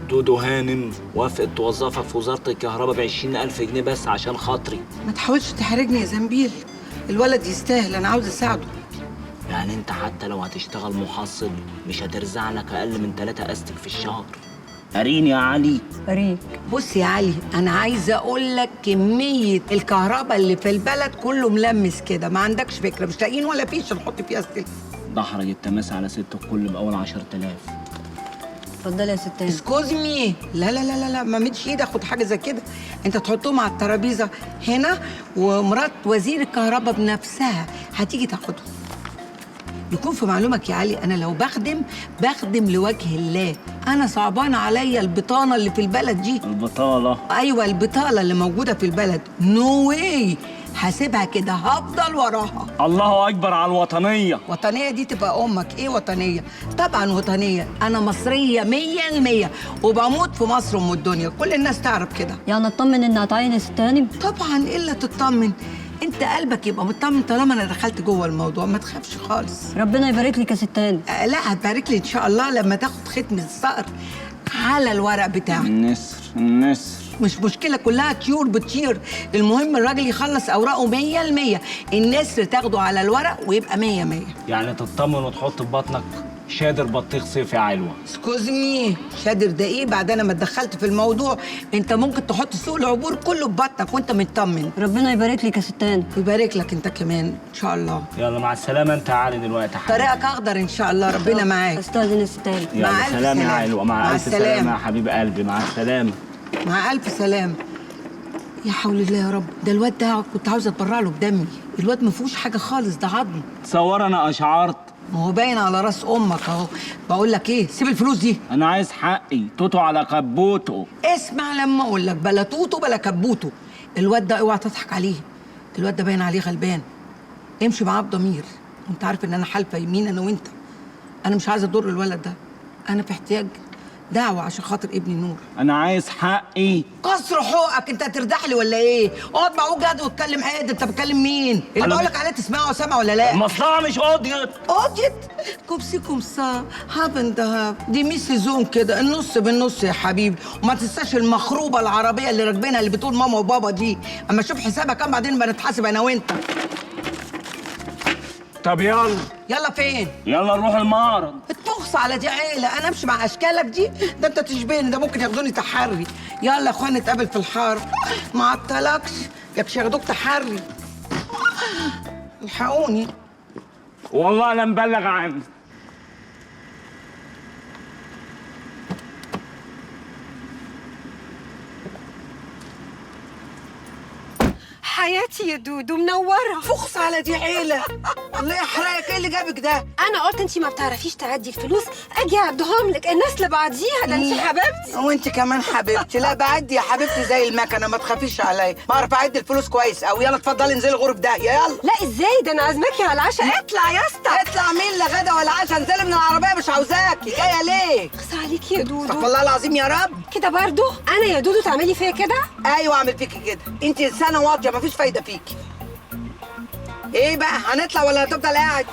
دودو هانم وافقت توظفها في وزارة الكهرباء ب20,000 جنيه بس عشان خاطري. ما تحاولش تحرجني يا زنبيل، الولد يستاهل، انا عاوز اساعده. يعني انت حتى لو هتشتغل محصل مش هترزع لك اقل من 3 استك في الشهر؟ قاريني يا علي. فريق. بص يا علي، انا عايزه اقول لك كميه الكهرباء اللي في البلد كله ملمس كده، ما عندكش فكره، مش لاقيين ولا فيش نحط فيها السلك. دحرج التماس على 6 الكل بأول 10,000. اتفضلي يا ست هانم. اسكوز مي، لا لا لا لا لا، ما مدش ايدي اخد حاجه زي كده. انت تحطهم على الترابيزه هنا، ومرات وزير الكهرباء بنفسها هتيجي تاخدهم. يكون في معلومك يا علي، انا لو بخدم لوجه الله. انا صعبان عليا البطانه اللي في البلد دي. البطالة؟ ايوه البطاله اللي موجوده في البلد، نو واي هسيبها كده، هفضل وراها. الله اكبر على الوطنية. وطنيه دي تبقى امك، ايه وطنيه؟ طبعا وطنيه، انا مصريه 100% وبموت في مصر ام الدنيا، كل الناس تعرف كده. يعني اطمن ان هتعين يا ست هانم؟ طبعا الا تطمن، انت قلبك يبقى مطمن طالما انا دخلت جوه الموضوع، ما تخافش خالص. ربنا يبارك لك يا ست هانم. لا هتبارك لي ان شاء الله لما تاخد ختم الصقر على الورق بتاعك. النسر مش مشكلة، كلها طيور بتطير، المهم الراجل يخلص أوراقه 100%، النسر تاخده على الورق ويبقى 100. يعني تطمن وتحط في بطنك شادر بطيخ صيف يا علوة. اسكوز مي، شادر ده ايه؟ بعد انا ما اتدخلت في الموضوع، انت ممكن تحط سوق العبور كله في بطنك وانت مطمن. ربنا يبارك لك يا ست هانم. يبارك لك انت كمان ان شاء الله. يلا مع السلامة انت يا علي دلوقتي يا حبيبي. طريقك اخضر ان شاء الله، ربنا معاك. استاذن يا ست هانم. يلا مع ألف سلام يا سلامة. علوة. مع مع ألف السلامة. سلامة يا حبيب قلبي. مع السلامة. مع الف سلام. يا حول الله يا رب، ده الواد ده كنت عاوزه اتبرع له بدمي، الواد ما فيهوش حاجه خالص، ده عظم. تصور انا اشعرت. ما هو باين على راس امك اهو. بقول لك ايه، سيب الفلوس دي. انا عايز حقي، توتو على كبوته. اسمع لما اقول لك، بلا توتو بلا كبوته. الواد ده اوعى تضحك عليه، الواد ده باين عليه غلبان، امشي معاه بضمير، وانت عارف ان انا حالفه يمين انا وانت. انا مش عايزه اضر الولد ده، انا في احتياج دعوه عشان خاطر ابني نور. انا عايز حقي. قصر حقك، انت هتردح لي ولا ايه؟ اقعد مع جد واتكلم عادي، انت بتكلم مين؟ اللي أنا بقول لك عليه تسمعه سامع ولا لا؟ المصلحة مش قضيت. قضيت كوبسي كومسا هابن دهب، دي ميسي زون كده، النص بالنص يا حبيبي. وما تنساش المخروبه العربيه اللي راكبينها اللي بتقول ماما وبابا دي، اما اشوف حسابها كام بعدين بنتحاسب انا وانت. طب يلا. يلا فين؟ يلا نروح المعرض. التخص على دي عيله، انا امشي مع اشكالك دي؟ ده انت تشبهني، ده ممكن ياخدوني تحري. يلا يا اخوان نتقابل في الحاره. ما عطلكش، جابش ياخدوك تحري. الحقوني. والله انا مبلغ عنك. حياتي يا دودو منورة. فخص على دي عيلة، الله يحرقك، ايه اللي جابك ده؟ أنا قلت أنتي ما بتعرفيش تعدي الفلوس، أجي أعدهم لك الناس لبعضيها، ده أنتي حبيبتي. وانت كمان حبيبتي. لا بعدي يا حبيبتي زي المكنة، ما تخافيش عليا، بعرف اعد الفلوس كويس قوي. يلا اتفضلي انزلي الغرف ده، يلا. لا إزاي، ده أنا عازماكي على العشاء، اطلع يا اسطى. اطلع مين؟ لا غدا ولا عشاء، انزلي من العربية، مش عاوزاكي. جاية ليه؟ خص عليكي يا استغفر دودو. الله العظيم يا رب. كده برضو أنا يا دودو تعملي فيا كده؟ ايوه اعمل فيكي كده، انت انسانة واطية مفيش فايدة فيكي. ايه بقى، هنطلع ولا هتفضل قاعد؟